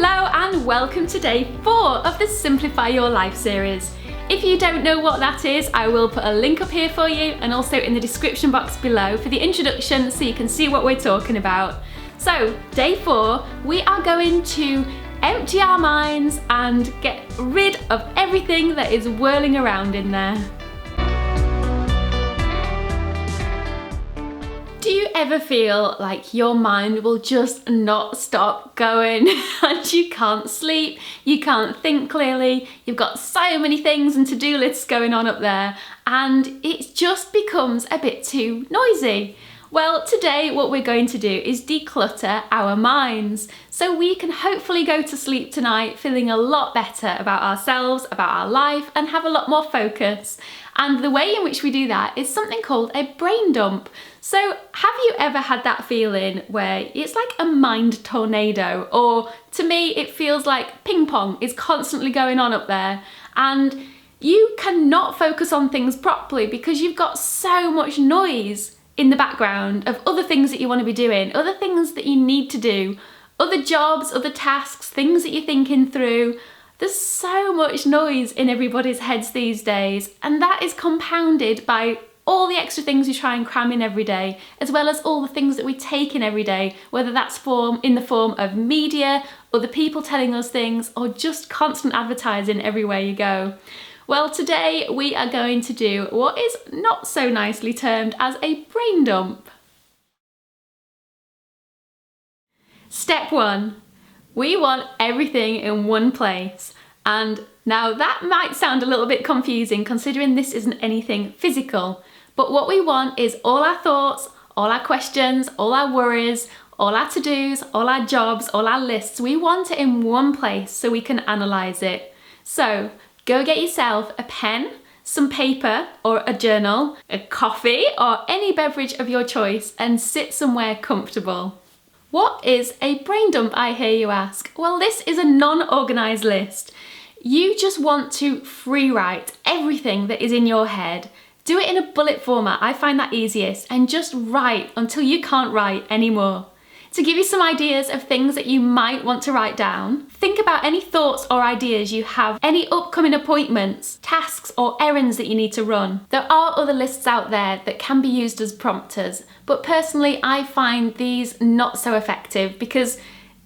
Hello and welcome to day 4 of the Simplify Your Life series. If you don't know what that is, I will put a link up here for you and also in the description box below for the introduction so you can see what we're talking about. So, day 4, we are going to empty our minds and get rid of everything that is whirling around in there. Do you ever feel like your mind will just not stop going and you can't sleep, you can't think clearly, you've got so many things and to-do lists going on up there and it just becomes a bit too noisy? Well, today what we're going to do is declutter our minds so we can hopefully go to sleep tonight feeling a lot better about ourselves, about our life, and have a lot more focus. And the way in which we do that is something called a brain dump. So have you ever had that feeling where it's like a mind tornado, or to me it feels like ping pong is constantly going on up there and you cannot focus on things properly because you've got so much noise in the background of other things that you want to be doing, other things that you need to do, other jobs, other tasks, things that you're thinking through. There's so much noise in everybody's heads these days, and that is compounded by all the extra things we try and cram in every day, as well as all the things that we take in every day, whether that's in the form of media, other people telling us things, or just constant advertising everywhere you go. Well, today we are going to do what is not so nicely termed as a brain dump. Step 1. We want everything in one place. And now that might sound a little bit confusing considering this isn't anything physical, but what we want is all our thoughts, all our questions, all our worries, all our to-dos, all our jobs, all our lists. We want it in one place so we can analyse it. So go get yourself a pen, some paper or a journal, a coffee or any beverage of your choice and sit somewhere comfortable. What is a brain dump, I hear you ask? Well, this is a non-organised list. You just want to free write everything that is in your head. Do it in a bullet format, I find that easiest, and just write until you can't write anymore. To give you some ideas of things that you might want to write down, think about any thoughts or ideas you have, any upcoming appointments, tasks or errands that you need to run. There are other lists out there that can be used as prompters, but personally I find these not so effective because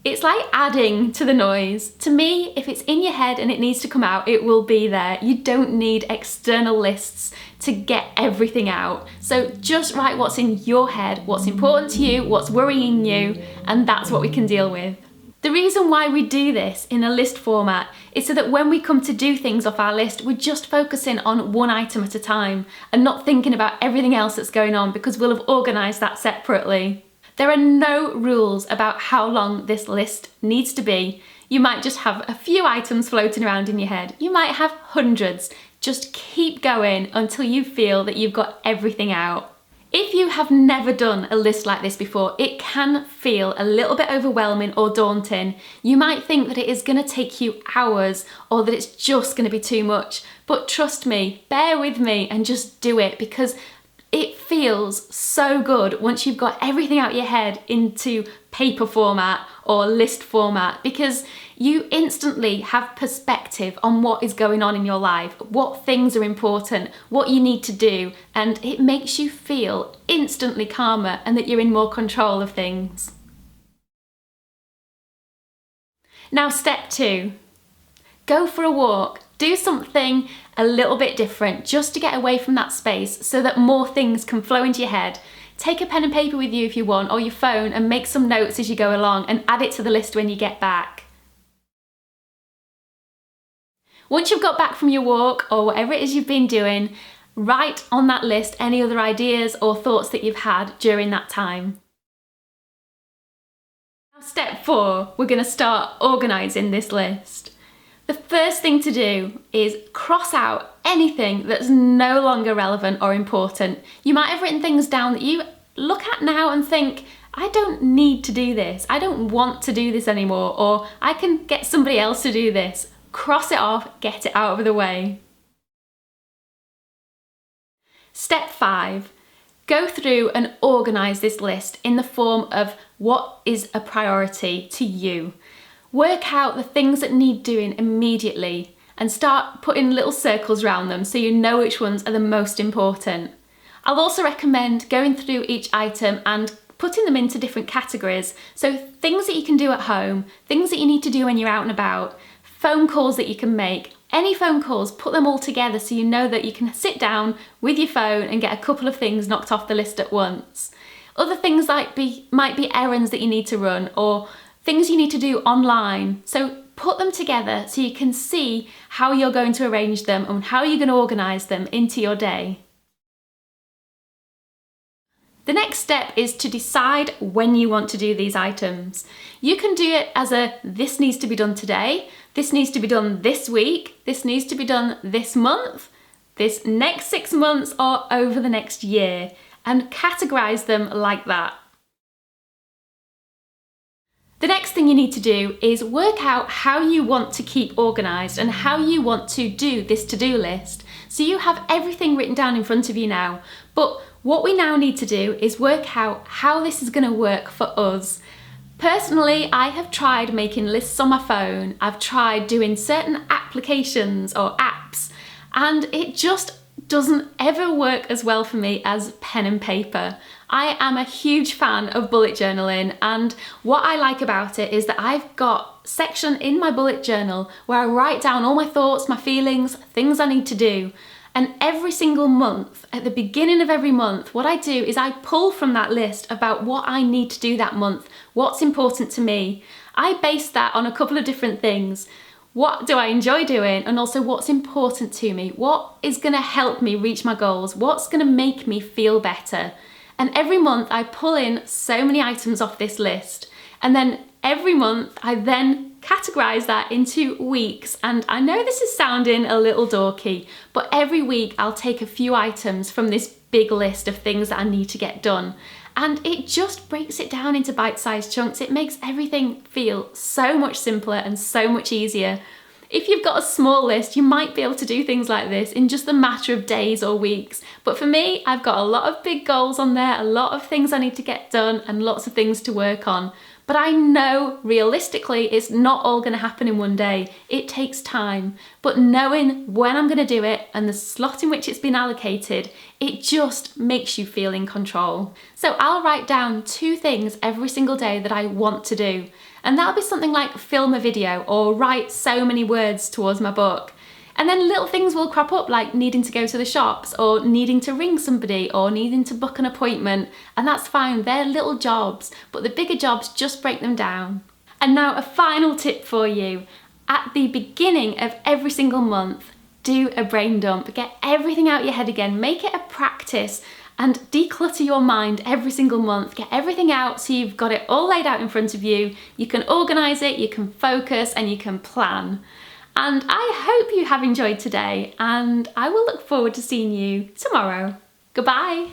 it's like adding to the noise. To me, if it's in your head and it needs to come out, it will be there. You don't need external lists to get everything out. So just write what's in your head, what's important to you, what's worrying you, and that's what we can deal with. The reason why we do this in a list format is so that when we come to do things off our list, we're just focusing on one item at a time and not thinking about everything else that's going on because we'll have organised that separately. There are no rules about how long this list needs to be. You might just have a few items floating around in your head. You might have hundreds. Just keep going until you feel that you've got everything out. If you have never done a list like this before, it can feel a little bit overwhelming or daunting. You might think that it is going to take you hours or that it's just going to be too much. But trust me, bear with me and just do it because it feels so good once you've got everything out your head into paper format or list format because you instantly have perspective on what is going on in your life, what things are important, what you need to do, and it makes you feel instantly calmer and that you're in more control of things. Now, step 2. Go for a walk. Do something a little bit different just to get away from that space so that more things can flow into your head. Take a pen and paper with you if you want, or your phone, and make some notes as you go along and add it to the list when you get back. Once you've got back from your walk or whatever it is you've been doing, write on that list any other ideas or thoughts that you've had during that time. Now, step 4, we're going to start organising this list. The first thing to do is cross out anything that's no longer relevant or important. You might have written things down that you look at now and think, I don't need to do this. I don't want to do this anymore, or I can get somebody else to do this. Cross it off, get it out of the way. Step 5. Go through and organise this list in the form of what is a priority to you. Work out the things that need doing immediately and start putting little circles around them so you know which ones are the most important. I'll also recommend going through each item and putting them into different categories. So things that you can do at home, things that you need to do when you're out and about, phone calls that you can make, any phone calls, put them all together so you know that you can sit down with your phone and get a couple of things knocked off the list at once. Other things might be errands that you need to run or things you need to do online. So put them together so you can see how you're going to arrange them and how you're going to organise them into your day. The next step is to decide when you want to do these items. You can do it as this needs to be done today, this needs to be done this week, this needs to be done this month, this next 6 months, or over the next year, and categorise them like that. The next thing you need to do is work out how you want to keep organised and how you want to do this to-do list. So you have everything written down in front of you now, but what we now need to do is work out how this is going to work for us. Personally, I have tried making lists on my phone, I've tried doing certain applications or apps, and it just doesn't ever work as well for me as pen and paper. I am a huge fan of bullet journaling, and what I like about it is that I've got a section in my bullet journal where I write down all my thoughts, my feelings, things I need to do. And every single month, at the beginning of every month, what I do is I pull from that list about what I need to do that month, what's important to me. I base that on a couple of different things. What do I enjoy doing, and also what's important to me? What is going to help me reach my goals? What's going to make me feel better? And every month I pull in so many items off this list, and then every month I then categorize that into weeks. And I know this is sounding a little dorky, but every week I'll take a few items from this big list of things that I need to get done. And it just breaks it down into bite-sized chunks. It makes everything feel so much simpler and so much easier. If you've got a small list, you might be able to do things like this in just a matter of days or weeks. But for me, I've got a lot of big goals on there, a lot of things I need to get done and lots of things to work on. But I know realistically it's not all going to happen in one day. It takes time. But knowing when I'm going to do it and the slot in which it's been allocated, it just makes you feel in control. So I'll write down 2 things every single day that I want to do. And that'll be something like film a video or write so many words towards my book. And then little things will crop up like needing to go to the shops or needing to ring somebody or needing to book an appointment. And that's fine, they're little jobs, but the bigger jobs, just break them down. And now a final tip for you. At the beginning of every single month, do a brain dump. Get everything out your head again, make it a practice and declutter your mind every single month. Get everything out so you've got it all laid out in front of you. You can organise it, you can focus and you can plan. And I hope you have enjoyed today, and I will look forward to seeing you tomorrow. Goodbye.